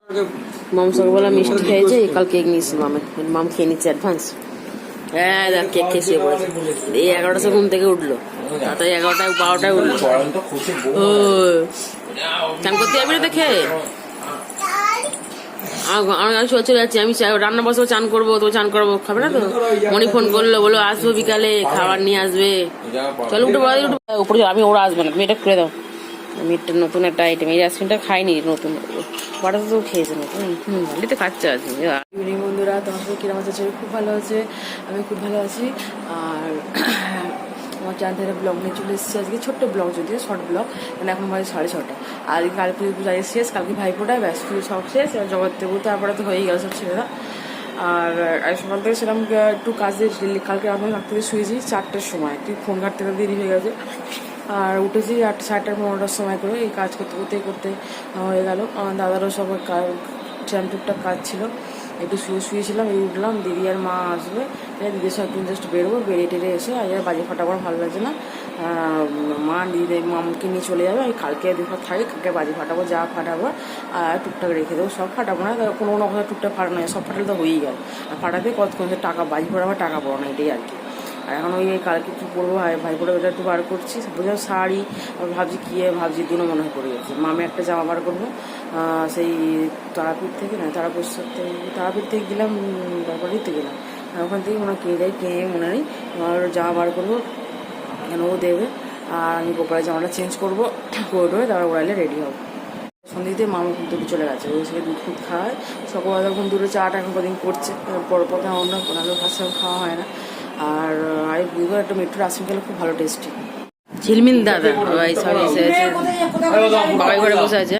মাম সকালবেলা মিষ্টি খেয়েছে, কাল কেক নিয়েছে মামের, মাম খেয়ে নিচ্ছে অ্যাডভান্স। হ্যাঁ কেক খেয়ে শুয়ে পড়েছে। এই 11টার সময় ঘুম থেকে উঠলো, তাড়াতাড়ি 11টায় 12টায় উঠলো। ও চান করতে যাবি না দেখে? আমি চলে যাচ্ছি, আমি রান্না বসবো, চান করবো, তো চান করবো, খাবে না তো? মনি ফোন করলো, বলো আসবো বিকালে, খাবার নিয়ে আসবে। চলো উঠে পড়া উপরে, আমি ওরা আসবে না, তুমি এটা করে দাও। আমি একটা নতুন একটা আইটেম, এই আইসক্রিমটা খাইনি, নতুন ওটা তো খেয়েছে নতুন, ভালোই খাচ্ছে আজকে। ইভিনিং বন্ধুরা, তোমার সঙ্গে কিরম আছে? খুব ভালো আছে, আমি খুব ভালো আছি। আর আমার চার ধারে ব্লগ নিয়ে চলে এসেছি আজকে, ছোট্ট ব্লগ যদিও, শর্ট ব্লগ, মানে এখন বাজে 6:30। আর কালী পুজো শেষ, কালকে ভাইফোঁটা, ব্যাস পুজো সব শেষ, জগৎ দেবো, তারপরে তো হয়েই গেল সব ছেলেরা। আর সকাল থেকে সেরকম একটু কাজে, কালকে আমি রাত থেকে শুয়েছি 4টার সময়, একটু ফোন ঘাটতে দেরি হয়ে গেছে। আর উঠেছি 8, 8:30, 9টার সময় করে, এই কাজ করতে করতে করতে হয়ে গেল। আমার দাদারও সব টুকটাক কাজ ছিল, একটু শুয়েছিলাম, এই উঠলাম। দিদি আর মা আসবে, দিদির সঙ্গে একটু জাস্ট বেরোবো, বেরিয়ে টেরে এসে আর বাজি ফাটাবার ভালো লাগছে না। মা দিদি মামকে নিয়ে চলে যাবে, আমি কালকে দুপুর থাকি, কালকে বাজি ফাটাবো, যা ফাটাবো আর টুকটাক রেখে দেবো, সব ফাটাবো না, কোনো কোনো কথা টুকটাক ফাটানো হয়, সব ফাটালে তো হয়েই গেল। আর ফাটাতে কতক্ষণ টাকা বাজি ফাটাবো, টাকা পড়ো না, এটাই আর কি। আর এখন ওই কালকে কী করবো, ভাইপোটা ওটা একটু বার করছি, বোঝাও শাড়ি, ভাবছি কী ভাবছি, দুটো মনে হয় পড়ে যাচ্ছে। মামে একটা জামা বার করবো, সেই তারাপীঠ থেকে না, তারাপীঠ থেকে গেলাম, তারপরেই তো গেলাম, ওখান থেকে মনে কিনে যাই, কিনে মনে নেই, আমার জামা বার করবো, কেন ও দেবে। আর আমি গোপালের জামাটা চেঞ্জ করবো, করে তারপর ওরাইলে রেডি হবো। সন্ধ্যেতে মামা ঘুম থেকে চলে গেছে, ওই সঙ্গে দুধ ফুট খাওয়ায়, সকালবেলা ঘুম দূরে চাটা এখন কদিন করছে, পরে অন্য কোনো ফার্স্ট টাইম খাওয়া হয় না। আর বুধবার একটা মেট্রোর আইসক্রিম খেলে খুব ভালো টেস্টি। ঝিলমিল দাদা সব এসে আছে, বাবাই ঘরে বসে আছে।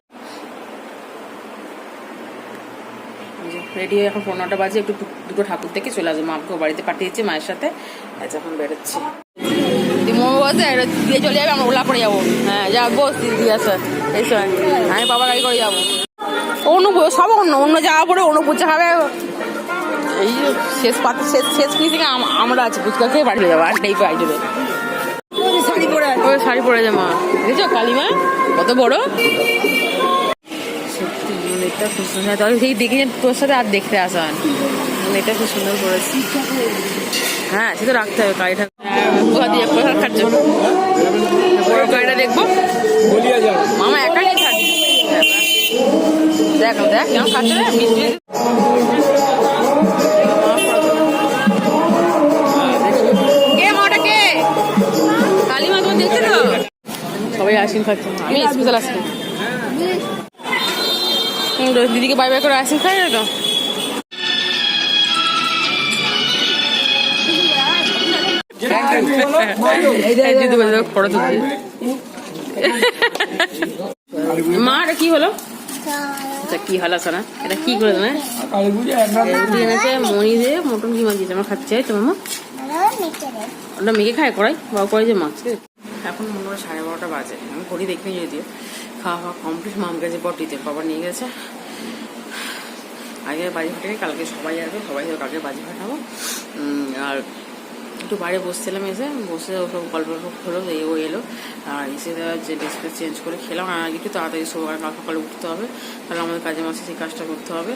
রেডি হয়ে এখন 9টা বাজে, একটু দুটো ঠাকুর থেকে চলে আসবো, মাকে বাড়িতে পাঠিয়েছি মায়ের সাথে, এখন বেরোচ্ছি। দিয়ে চলে যাবে, আমরা ওলা করে যাবো। হ্যাঁ যা বস দিয়ে আসে, এই সময় আমি বাবা গাড়ি করে যাবো। সব অন্য যাওয়া পরে অন্য পুজো খাবে, এই শেষ পাতে শেষ ফিনিশিং আমরা আছি, ফুচকা খেয়ে বাড়ি যাবো, আর নেই পাই যাবে। শাড়ি পরে যা মা, দেখেছো কালিমা কত বড়, সত্যি এটা খুব সুন্দর। তবে সেই দেখে তোর সাথে আর দেখতে আসা হয়, এটা খুব সুন্দর করেছি। হ্যাঁ সে তো রাখতে হবে গাড়িটা, দিয়ে কোথায় খাচ্ছ, বড় গাড়িটা দেখবো, মামা একাই খাচ্ছি। দেখ দেখ কেমন খাচ্ছে রে মিষ্টি। সবাই আইসক্রিম খাচ্ছে, আমি স্পেশাল আইসক্রিম। দিদিকে বাই বাই করে আইসক্রিম খাই না তো। মা এটা কি হলো, আচ্ছা কি হলো সোনা, এটা কি করে তোমার এনেছে? মনি দিয়ে মটন কিমা দিয়েছে, আমার খাচ্ছে তো মামা, ওটা মেঘে খায় করাই বাবা করে যে মাছ। এখন মনে হয় 12:30 বাজে, আমি ঘড়ি দেখিনি যদিও। খাওয়া কমপ্লিট, মাম গেছে পটিতে, বাবা নিয়ে গেছে। আগে বাজি ফাটাই, কালকে সবাই আসবে, সবাই কালকে বাজি ফাটাবো। আর একটু বাইরে বসছিলাম, এসে বসে ওসব গল্প হলো, ও এলো, আর এসে যে ডিসপ্লে চেঞ্জ করে খেলাম। আর একটু তাড়াতাড়ি সবাই কাল সকালে উঠতে হবে, তাহলে আমাদের কাজে মাসে সেই কাজটা করতে হবে।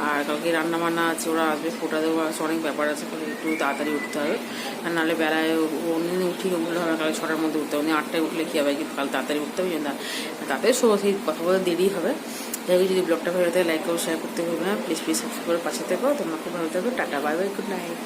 আর কালকে রান্না বান্না আছে, ওরা আসবে, ফোটা দেবো, আছে অনেক ব্যাপার আছে, একটু তাড়াতাড়ি উঠতে হবে। আর নাহলে বেলায় অন্যদিন উঠি ওগুলো হবে, কাল 6টার মধ্যে উঠতে হবে, 8টায় উঠলে কী হবে, কিন্তু কাল তাড়াতাড়ি উঠতে হবে, তাড়াতাড়ি সেই কথা বলতে দেরি হবে। যাই হোক, যদি ব্লগটা ভালো থাকে লাইক করো, শেয়ার করতে হবে না, প্লিজ সাবস্ক্রাইব করে পাশে থেকো। তোমরা খুব ভালো থাকো, tata bye bye, good night.